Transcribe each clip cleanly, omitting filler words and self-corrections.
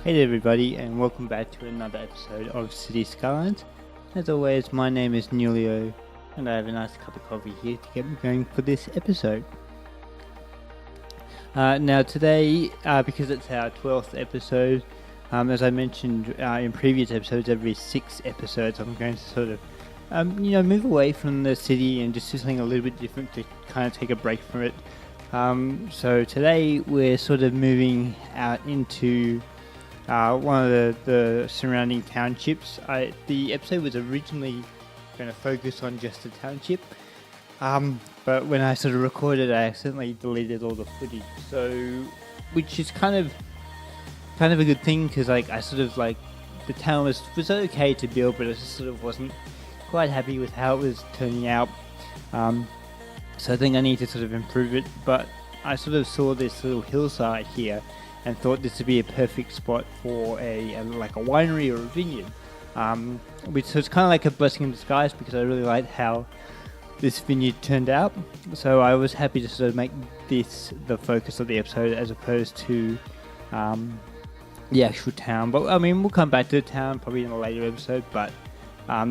Hey there everybody, and welcome back to another episode of Cities Skylines. As always, my name is Nulio, and I have a nice cup of coffee here to get me going for this episode. Now today, because it's our 12th episode, as I mentioned in previous episodes, every 6 episodes I'm going to sort of move away from the city and just do something a little bit different to kind of take a break from it. So today we're sort of moving out into one of the surrounding townships. The episode was originally going to focus on just the township, but when I sort of recorded, I accidentally deleted all the footage. So, which is kind of a good thing, because I sort of the town was okay to build, but I just sort of wasn't quite happy with how it was turning out. So I think I need to sort of improve it. But I sort of saw this little hillside here and thought this would be a perfect spot for a winery or a vineyard, which was kind of like a blessing in disguise, because I really liked how this vineyard turned out. So I was happy to sort of make this the focus of the episode as opposed to the actual town. But I mean, we'll come back to the town probably in a later episode, but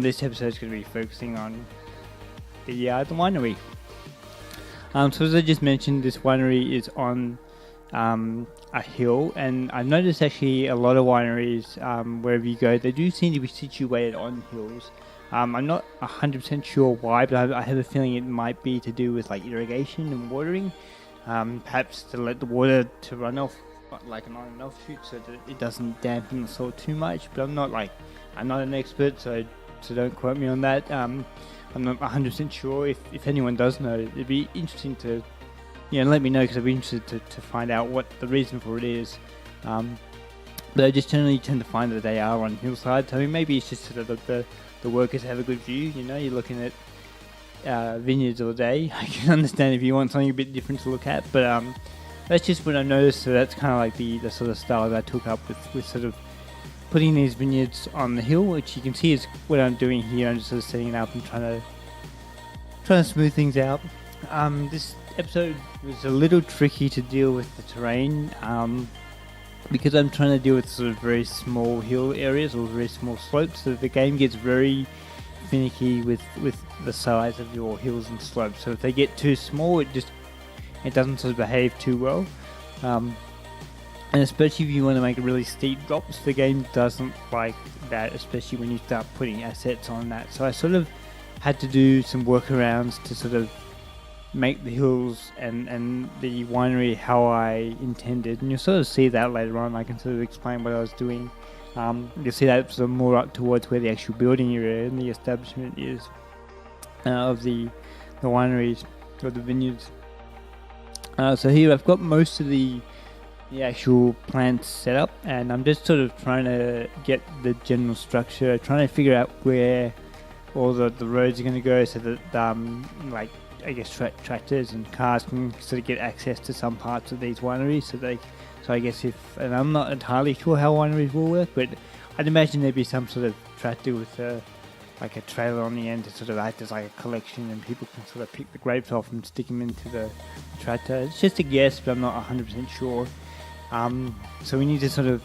this episode is going to be focusing on the winery. So as I just mentioned, this winery is on a hill, and I've noticed actually a lot of wineries, wherever you go, they do seem to be situated on hills. I'm not 100% sure why, but I have a feeling it might be to do with irrigation and watering, perhaps to let the water to run off like an on and off shoot so that it doesn't dampen the soil too much. But I'm not an expert, so don't quote me on that. I'm not 100% sure. If anyone does know, it'd be interesting to let me know, because I'd be interested to find out what the reason for it is. But I just generally tend to find that they are on hillsides. I mean, maybe it's just sort of the workers have a good view. You're looking at vineyards all day. I can understand if you want something a bit different to look at, but that's just what I noticed. So that's kind of like the sort of style that I took up with sort of putting these vineyards on the hill, which you can see is what I'm doing here. I'm just sort of setting it up and trying to smooth things out. This episode was a little tricky to deal with the terrain, because I'm trying to deal with sort of very small hill areas or very small slopes, so the game gets very finicky with the size of your hills and slopes. So if they get too small, it doesn't sort of behave too well, and especially if you want to make really steep drops, the game doesn't like that, especially when you start putting assets on that. So I sort of had to do some workarounds to sort of make the hills and the winery how I intended, and you'll sort of see that later on. I can sort of explain what I was doing. You'll see that sort of more up towards where the actual building area and the establishment is of the wineries or the vineyards. So here I've got most of the actual plants set up, and I'm just sort of trying to get the general structure, trying to figure out where all the roads are going to go, so that I guess tractors and cars can sort of get access to some parts of these wineries. So I guess and I'm not entirely sure how wineries will work, but I'd imagine there'd be some sort of tractor with a trailer on the end to sort of act as like a collection, and people can sort of pick the grapes off and stick them into the tractor. It's just a guess, but I'm not 100% sure. So we need to sort of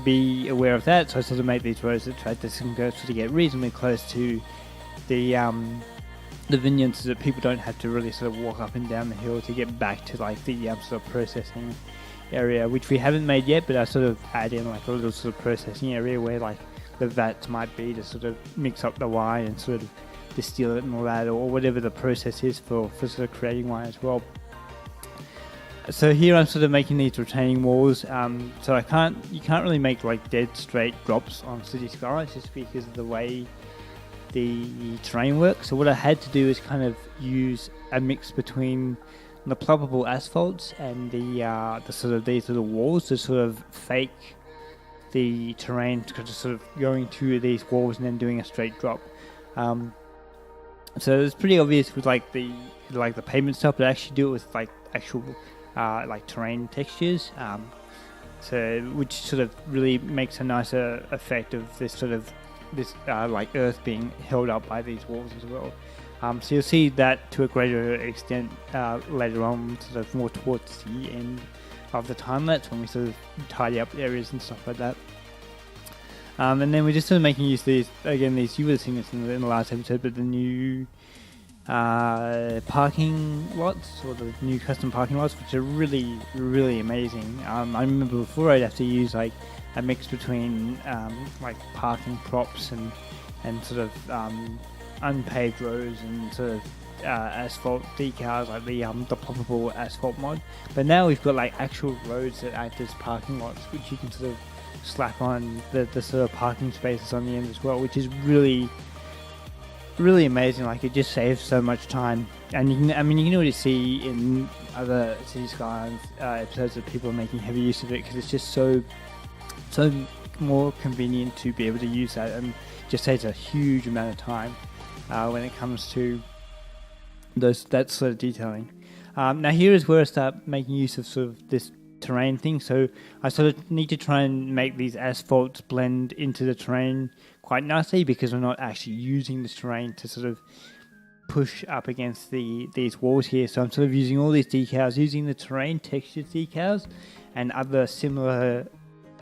be aware of that. So I sort of make these roads that tractors can go sort of get reasonably close to the vineyards, so that people don't have to really sort of walk up and down the hill to get back to the sort of processing area, which we haven't made yet, but I sort of add in a little sort of processing area where the vats might be to sort of mix up the wine and sort of distill it and all that, or whatever the process is for sort of creating wine as well. So here I'm sort of making these retaining walls, so you can't really make dead straight drops on Cities Skylines just because of the way the terrain works. So what I had to do is kind of use a mix between the ploppable asphalts and the sort of these little walls to sort of fake the terrain, to sort of going to these walls and then doing a straight drop. So it's pretty obvious with the pavement stuff, but I actually do it with actual terrain textures, so which sort of really makes a nicer effect of this earth being held up by these walls as well. So you'll see that to a greater extent later on, sort of more towards the end the time lapse when we sort of tidy up areas and stuff like that. And then we're just sort of making use of these, again, these, you would have seen this in the last episode, but the new parking lots, or the new custom parking lots, which are really, really amazing. I remember before I'd have to use like a mix between like parking props and sort of unpaved roads and sort of asphalt decals, like the poppable asphalt mod. But now we've got like actual roads that act as parking lots, which you can sort of slap on the sort of parking spaces on the end as well, which is really amazing. Like, it just saves so much time, and you can already see in other Cities Skylines episodes that people are making heavy use of it, because it's just so more convenient to be able to use that, and just saves a huge amount of time when it comes to that sort of detailing. Now here is where I start making use of sort of this terrain thing. So I sort of need to try and make these asphalts blend into the terrain quite nicely, because we're not actually using this terrain to sort of push up against these walls here. So I'm sort of using all these decals, using the terrain textured decals and other similar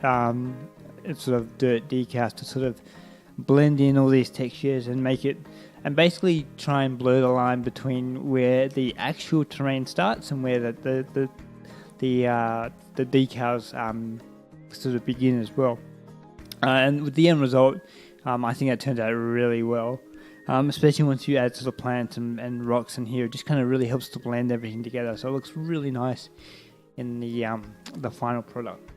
sort of dirt decals to sort of blend in all these textures and make it, and basically try and blur the line between where the actual terrain starts and where the decals sort of begin as well. And with the end result, I think that turned out really well, especially once you add sort of plants and rocks in here. It just kind of really helps to blend everything together, so it looks really nice in the final product.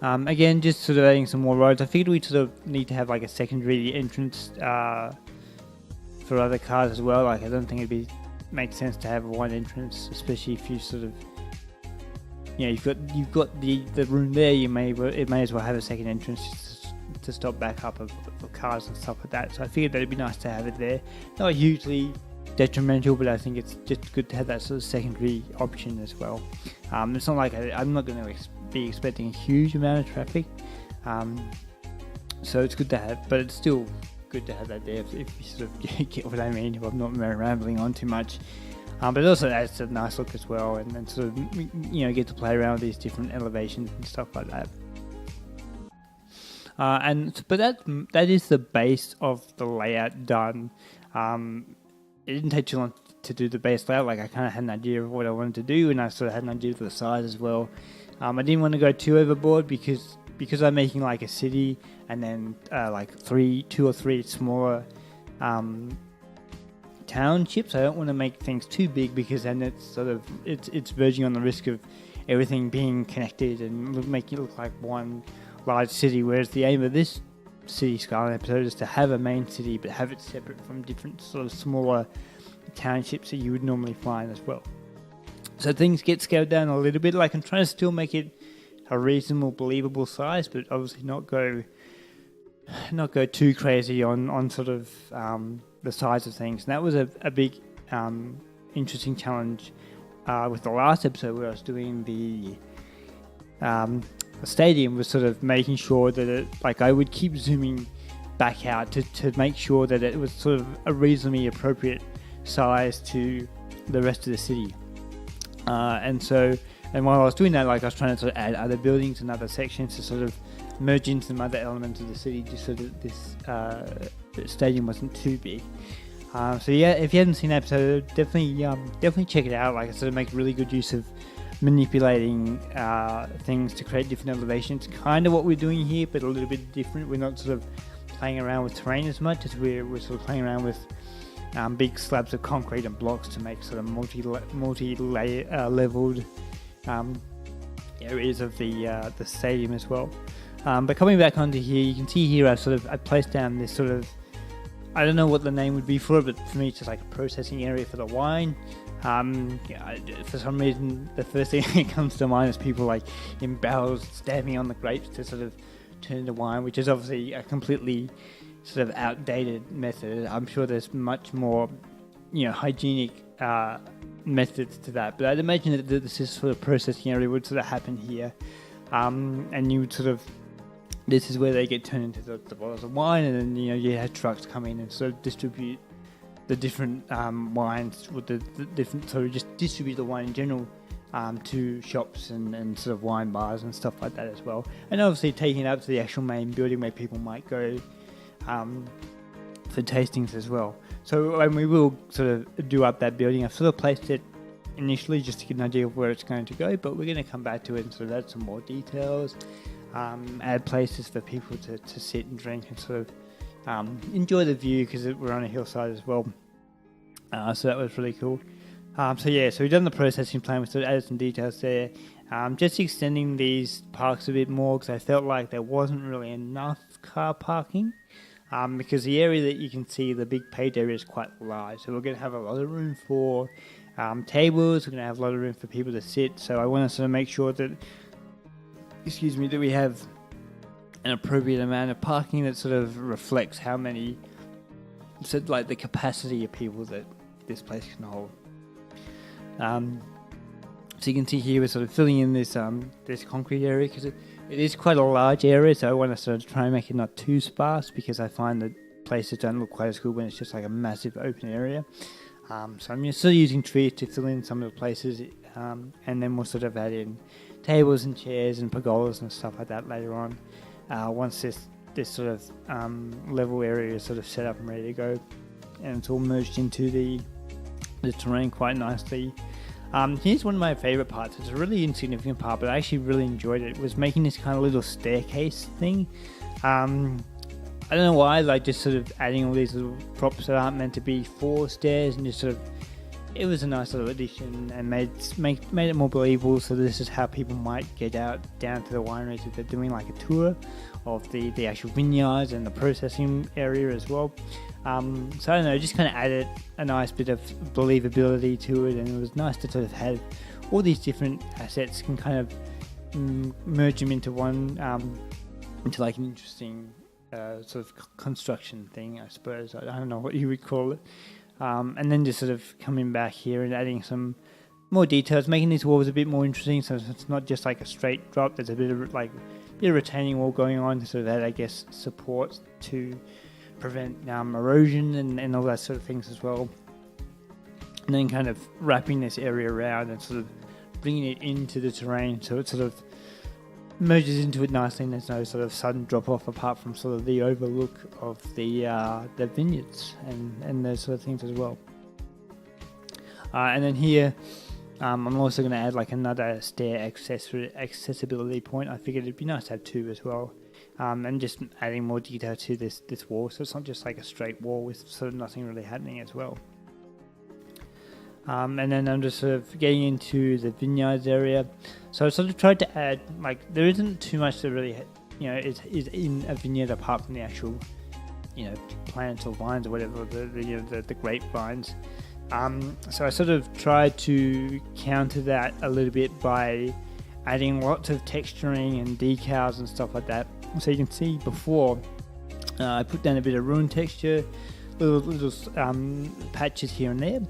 Again, just sort of adding some more roads. I figured we sort of need to have like a secondary entrance for other cars as well. Like, I don't think it'd make sense to have one entrance, especially if you sort of, you've got the room there. It may as well have a second entrance to stop backup of cars and stuff like that. So I figured that it'd be nice to have it there. Not hugely detrimental, but I think it's just good to have that sort of secondary option as well. It's not like I'm not going to be expecting a huge amount of traffic, so it's good to have, but it's still good to have that there if you sort of get what I mean, if I'm not rambling on too much. But it also adds a nice look as well, and then sort of get to play around with these different elevations and stuff like that. But that is the base of the layout done. It didn't take too long to do the base layout. Like, I kind of had an idea of what I wanted to do, and I sort of had an idea for the size as well. I didn't want to go too overboard because I'm making like a city and then like two or three smaller townships. I don't want to make things too big, because then it's verging on the risk of everything being connected and making it look like one large city. Whereas the aim of this City Skyline episode is to have a main city, but have it separate from different sort of smaller townships that you would normally find as well. So things get scaled down a little bit. Like, I'm trying to still make it a reasonable, believable size, but obviously not go too crazy on sort of the size of things. And that was a big interesting challenge with the last episode, where I was doing the stadium, was sort of making sure that I would keep zooming back out to make sure that it was sort of a reasonably appropriate size to the rest of the city. And while I was doing that, I was trying to sort of add other buildings and other sections to sort of merge in some other elements of the city, just so that this stadium wasn't too big. So yeah, if you haven't seen that episode, definitely check it out. Like, I sort of make really good use of manipulating things to create different elevations. Kind of what we're doing here, but a little bit different. We're not sort of playing around with terrain as much as we're sort of playing around with big slabs of concrete and blocks to make sort of multi-leveled areas of the stadium as well. But coming back onto here, you can see here I placed down this sort of, I don't know what the name would be for it, but for me it's just like a processing area for the wine. For some reason, the first thing that comes to mind is people like in barrels stabbing on the grapes to sort of turn into wine, which is obviously a completely sort of outdated method. I'm sure there's much more, hygienic methods to that, but I'd imagine that this sort of processing area would sort of happen here, and you would sort of, this is where they get turned into the bottles of wine, and then you have trucks come in and sort of distribute the different wines, with the different, sort of just distribute the wine in general to shops and sort of wine bars and stuff like that as well. And obviously taking it up to the actual main building where people might go for tastings as well. So we will sort of do up that building. I've sort of placed it initially just to get an idea of where it's going to go, but we're going to come back to it and sort of add some more details, add places for people to sit and drink and sort of enjoy the view, because we're on a hillside as well. So that was really cool. So we've done the processing plan. We sort of added some details there. Just extending these parks a bit more, because I felt like there wasn't really enough car parking. Because the area that you can see, the big paved area, is quite large. So we're going to have a lot of room for tables. We're going to have a lot of room for people to sit. So I want to sort of make sure that, that we have an appropriate amount of parking that sort of reflects how many, the capacity of people that this place can hold. So you can see here we're sort of filling in this concrete area, because it is quite a large area, so I want to sort of try and make it not too sparse, because I find that places don't look quite as good when it's just like a massive open area. So I'm still using trees to fill in some of the places, and then we'll sort of add in tables and chairs and pergolas and stuff like that later on, once this sort of level area is sort of set up and ready to go, and it's all merged into the terrain quite nicely. Here's one of my favourite parts. It's a really insignificant part, but I actually really enjoyed it. It was making this kind of little staircase thing. I don't know why, just sort of adding all these little props that aren't meant to be for stairs, and just sort of, it was a nice little addition and made it more believable. So this is how people might get down to the wineries if they're doing like a tour of the actual vineyards and the processing area as well. So I don't know, just kind of added a nice bit of believability to it, and it was nice to sort of have all these different assets and kind of merge them into one, into like an interesting sort of construction thing, I suppose. I don't know what you would call it. And then just sort of coming back here and adding some more details, making these walls a bit more interesting, so it's not just like a straight drop. There's a bit of retaining wall going on to sort of add, I guess, support to prevent erosion and all that sort of things as well. And then kind of wrapping this area around and sort of bringing it into the terrain, so it sort of merges into it nicely, and there's no sort of sudden drop off apart from sort of the overlook of the vineyards and those sort of things as well. And then here I'm also going to add like another stair accessibility point. I figured it'd be nice to have two as well. And just adding more detail to this wall, so it's not just like a straight wall with sort of nothing really happening as well. And then I'm just sort of getting into the vineyards area. So I sort of tried to add, there isn't too much that really, is in a vineyard apart from the actual, plants or vines or whatever, the grapevines. So I sort of tried to counter that a little bit by adding lots of texturing and decals and stuff like that. So you can see before, I put down a bit of ruined texture, little patches here and there,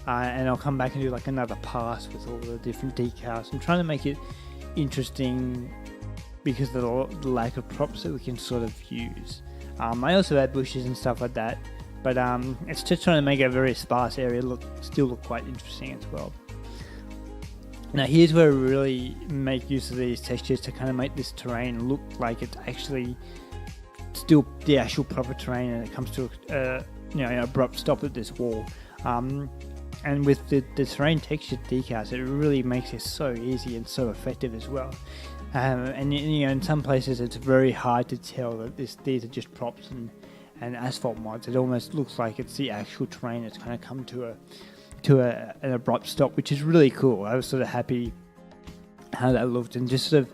and I'll come back and do like another pass with all the different decals. I'm trying to make it interesting because of the lack of props that we can sort of use. I also add bushes and stuff like that, but it's just trying to make a very sparse area still look quite interesting as well. Now here's where we really make use of these textures to kind of make this terrain look like it's actually still the actual proper terrain, and it comes to an abrupt stop at this wall. And with the terrain textured decals, it really makes it so easy and so effective as well. And in some places it's very hard to tell that these are just props and asphalt mods. It almost looks like it's the actual terrain that's kind of come to an abrupt stop, which is really cool. I was sort of happy how that looked, and just sort of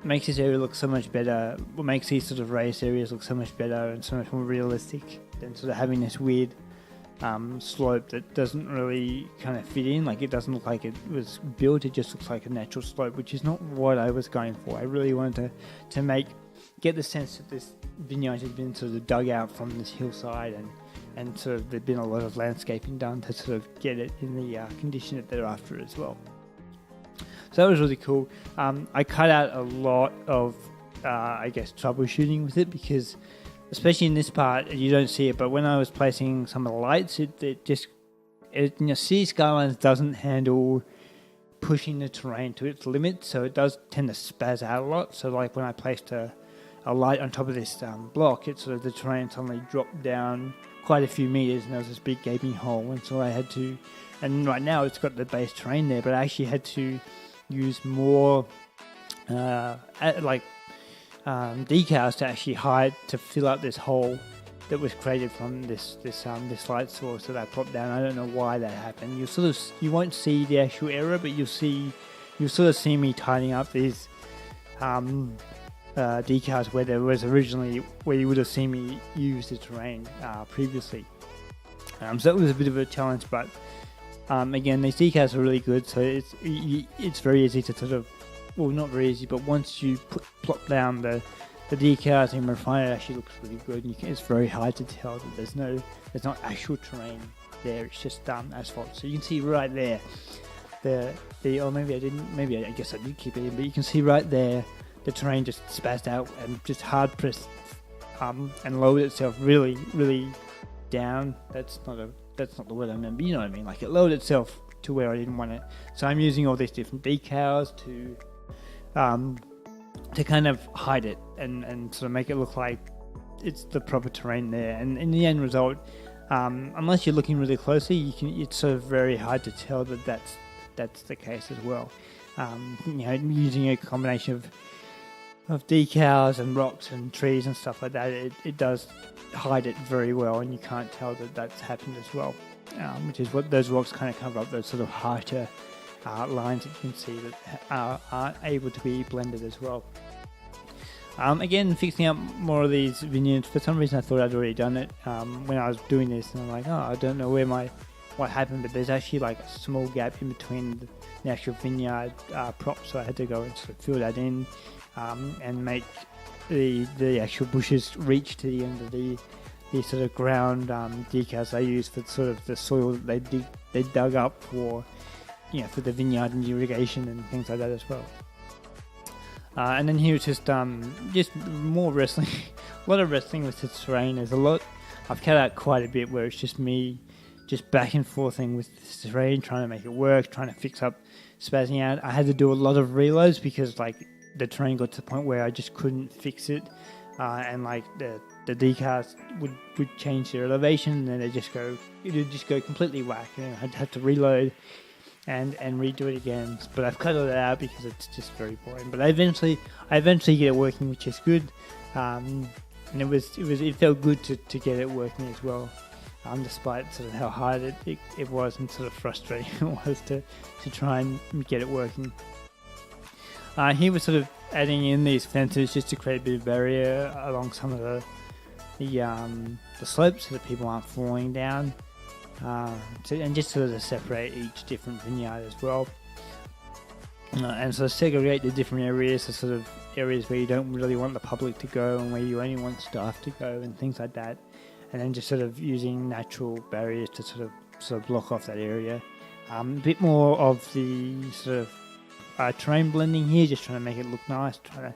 makes this area look so much better. What makes these sort of raised areas look so much better and so much more realistic than sort of having this weird slope that doesn't really kind of fit in. Like, it doesn't look like it was built, it just looks like a natural slope, which is not what I was going for. I really wanted to get the sense that this vineyard had been sort of dug out from this hillside, and sort of there'd been a lot of landscaping done to sort of get it in the condition that they're after as well. So that was really cool. I cut out a lot of, troubleshooting with it, because especially in this part, you don't see it, but when I was placing some of the lights, Cities Skylines doesn't handle pushing the terrain to its limit, so it does tend to spaz out a lot. So like when I placed a light on top of this block, it sort of the terrain suddenly dropped down quite a few meters, and there was this big gaping hole, and so I had to. And right now it's got the base terrain there, but I actually had to use more decals to actually hide to fill up this hole that was created from this light source that I popped down. I don't know why that happened. You won't see the actual error, but you'll sort of see me tidying up these decals where there was originally where you would have seen me use the terrain previously. So that was a bit of a challenge, but again, these decals are really good. So it's very easy to sort of, well, not very easy, but once you plop down the decals and refine it, actually looks really good. And it's very hard to tell that there's not actual terrain there. It's just asphalt. So you can see right there, I guess I did keep it in, but you can see right there the terrain just spazzed out and just hard pressed and lowered itself really, really down. That's not the word I meant, but you know what I mean. Like it lowered itself to where I didn't want it. So I'm using all these different decals to kind of hide it and sort of make it look like it's the proper terrain there. And in the end result, unless you're looking really closely, it's sort of very hard to tell that that's the case as well. Using a combination of decals and rocks and trees and stuff like that, it does hide it very well, and you can't tell that that's happened as well, which is what those rocks kind of cover up, those sort of harsher lines that you can see that are able to be blended as well. Again, fixing up more of these vineyards. For some reason I thought I'd already done it when I was doing this, and I'm like, I don't know what happened, but there's actually like a small gap in between the actual vineyard props, so I had to go and sort of fill that in and make the actual bushes reach to the end of the sort of ground decals they use for sort of the soil that they dug up for the vineyard and irrigation and things like that as well. And then here it's just more wrestling, a lot of wrestling with the terrain. I've cut out quite a bit where it's just me just back and forthing with the terrain, trying to make it work, trying to fix up spazzing out. I had to do a lot of reloads because like the terrain got to the point where I just couldn't fix it, and like the decals would change their elevation, and then it would just go completely whack, and I'd have to reload and redo it again. But I've cut all that out because it's just very boring. But I eventually get it working, which is good, and it felt good to get it working as well, despite sort of how hard it was and sort of frustrating it was to try and get it working. Here we're sort of adding in these fences just to create a bit of barrier along some of the slopes so that people aren't falling down, and just sort of separate each different vineyard as well, and sort of segregate the different areas, the sort of areas where you don't really want the public to go and where you only want staff to go and things like that, and then just sort of using natural barriers to sort of block off that area. A bit more of the sort of terrain blending here, just trying to make it look nice, trying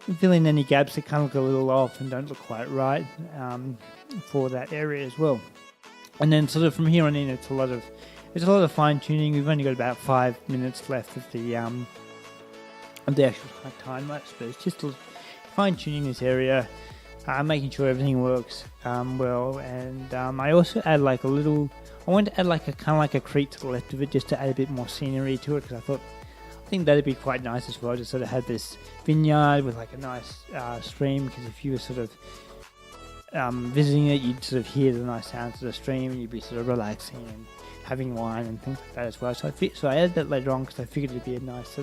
to fill in any gaps that kind of look a little off and don't look quite right for that area as well. And then sort of from here on in, it's a lot of fine tuning. We've only got about 5 minutes left of the actual time lapse, but it's just fine tuning this area, making sure everything works well. And I also add I wanted to add like a kind of like a creek to the left of it, just to add a bit more scenery to it, because I think that'd be quite nice as well, to sort of have this vineyard with like a nice stream, because if you were sort of visiting it, you'd sort of hear the nice sounds of the stream, and you'd be sort of relaxing and having wine and things like that as well. So I added that later on because I figured it'd be a nice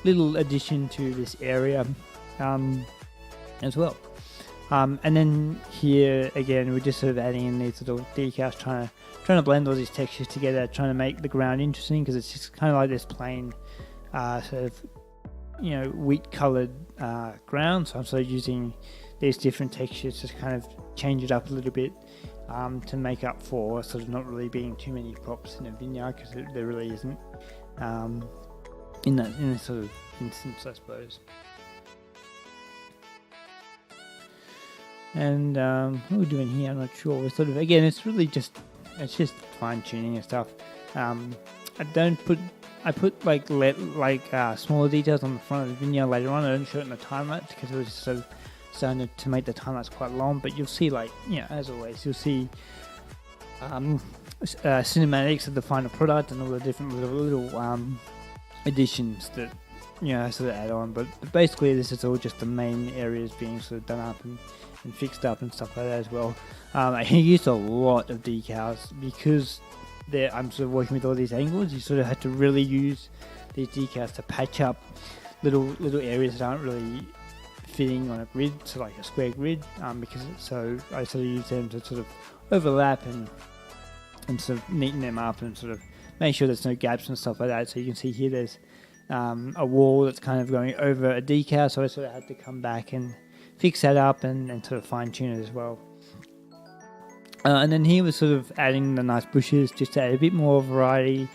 little addition to this area as well. And then here again, we're just sort of adding in these little decals, trying to blend all these textures together, trying to make the ground interesting, because it's just kind of like this plain sort of wheat coloured ground. So I'm sort of using these different textures to kind of change it up a little bit to make up for sort of not really being too many props in a vineyard, because there really isn't in this sort of instance, I suppose. And what we're doing here, I'm not sure. We're sort of, again, it's just fine tuning and stuff. I don't put I put smaller details on the front of the vineyard later on. I didn't show it in the time lapse because it was sort of starting to make the time lapse quite long. But you'll see, as always, you'll see cinematics of the final product and all the different little additions that sort of add on. But basically, this is all just the main areas being sort of done up and fixed up and stuff like that as well. I used a lot of decals because I'm sort of working with all these angles. You sort of had to really use these decals to patch up little areas that aren't really fitting on a grid, so like a square grid, because I sort of use them to sort of overlap and sort of neaten them up and sort of make sure there's no gaps and stuff like that. So you can see here there's a wall that's kind of going over a decal, so I sort of had to come back and fix that up and sort of fine tune it as well. And then here was sort of adding the nice bushes just to add a bit more variety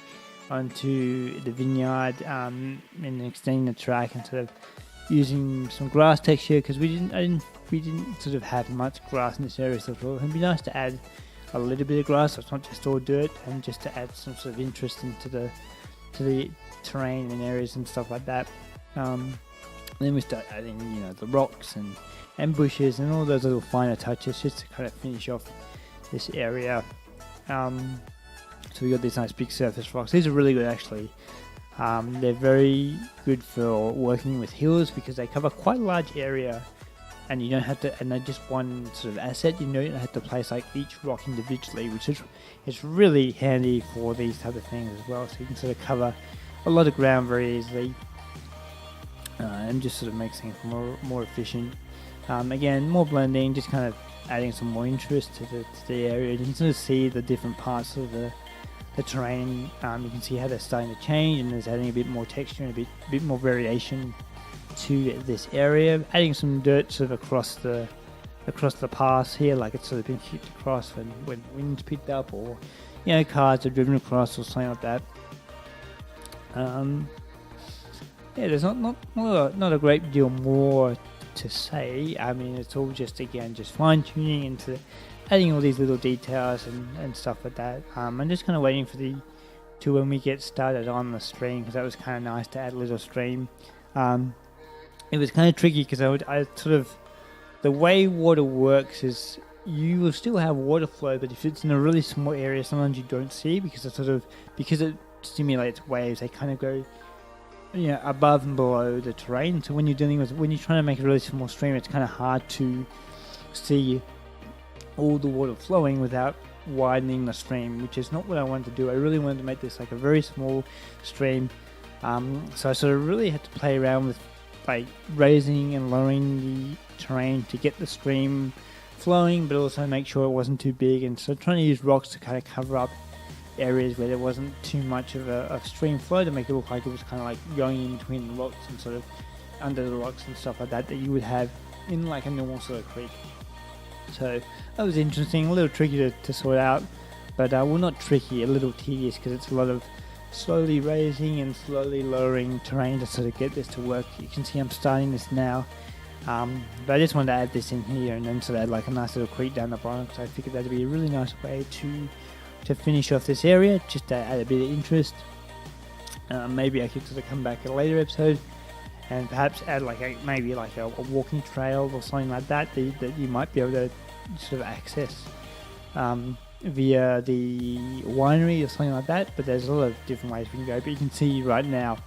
onto the vineyard, and extending the track and sort of using some grass texture because we didn't sort of have much grass in this area, so it'd be nice to add a little bit of grass, so it's not just all dirt, and just to add some sort of interest into the terrain and areas and stuff like that. Then we start adding the rocks and bushes and all those little finer touches just to kind of finish off this area. So we got these nice big surface rocks. These are really good actually. They're very good for working with hills because they cover quite a large area, and you don't have to, and they're just one sort of asset. You don't have to place like each rock individually, which is really handy for these type of things as well. So you can sort of cover a lot of ground very easily, and just sort of makes things more efficient. Again, more blending, just kind of adding some more interest to the area. You can sort of see the different parts of the terrain. You can see how they're starting to change, and there's adding a bit more texture and a bit more variation to this area. Adding some dirt sort of across the paths here, like it's sort of been kicked across when wind's picked up, or cars are driven across or something like that. There's not a great deal more to say. I mean, it's all just fine tuning into adding all these little details and stuff like that. I'm just kind of waiting for to when we get started on the stream, because that was kind of nice to add a little stream. It was kind of tricky because I sort of, the way water works is you will still have water flow, but if it's in a really small area, sometimes you don't see because it stimulates waves. They kind of go above and below the terrain. So when you're trying to make a really small stream, it's kind of hard to see all the water flowing without widening the stream, which is not what I wanted to do. I really wanted to make this like a very small stream. So I sort of really had to play around with like raising and lowering the terrain to get the stream flowing, but also make sure it wasn't too big. And so trying to use rocks to kind of cover up areas where there wasn't too much of a stream flow, to make it look like it was kind of like going in between the rocks and sort of under the rocks and stuff like that you would have in like a normal sort of creek. So that was interesting, a little tricky to sort out, but not tricky, a little tedious, because it's a lot of slowly raising and slowly lowering terrain to sort of get this to work. You can see I'm starting this now, but I just wanted to add this in here and then sort of add like a nice little creek down the bottom, because I figured that'd be a really nice way to finish off this area, just to add a bit of interest. Maybe I could sort of come back at a later episode and perhaps add like maybe a walking trail or something like that you might be able to sort of access via the winery or something like that. But there's a lot of different ways we can go. But you can see right now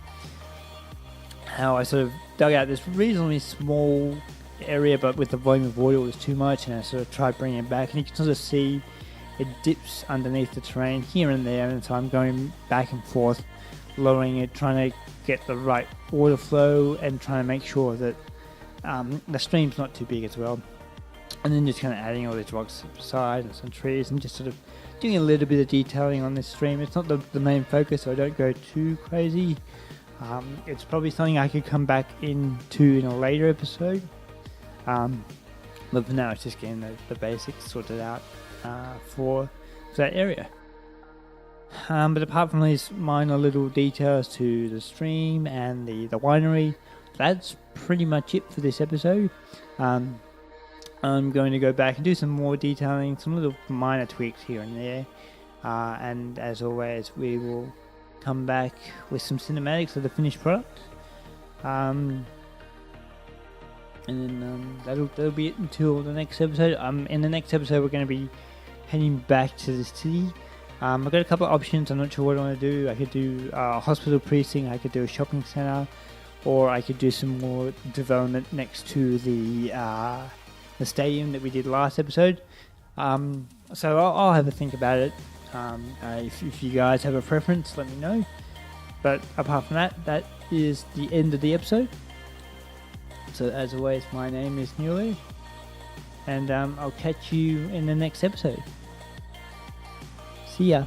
how I sort of dug out this reasonably small area, but with the volume of water it was too much, and I sort of tried bringing it back, and you can sort of see it dips underneath the terrain here and there, and so I'm going back and forth, lowering it, trying to get the right water flow and trying to make sure that the stream's not too big as well. And then just kind of adding all these rocks beside and some trees and just sort of doing a little bit of detailing on this stream. It's not the main focus, so I don't go too crazy. It's probably something I could come back into in a later episode. But for now, it's just getting the basics sorted out for that area. But apart from these minor little details to the stream and the winery, that's pretty much it for this episode. I'm going to go back and do some more detailing, some little minor tweaks here and there. And as always, we will come back with some cinematics of the finished product. And then that'll be it until the next episode. In the next episode, we're going to be heading back to the city. I've got a couple of options. I'm not sure what I want to do. I could do a hospital precinct, I could do a shopping centre, or I could do some more development next to the stadium that we did last episode. So I'll have a think about it. If you guys have a preference, let me know. But apart from that, that is the end of the episode. So as always, my name is Newley, and I'll catch you in the next episode. See ya.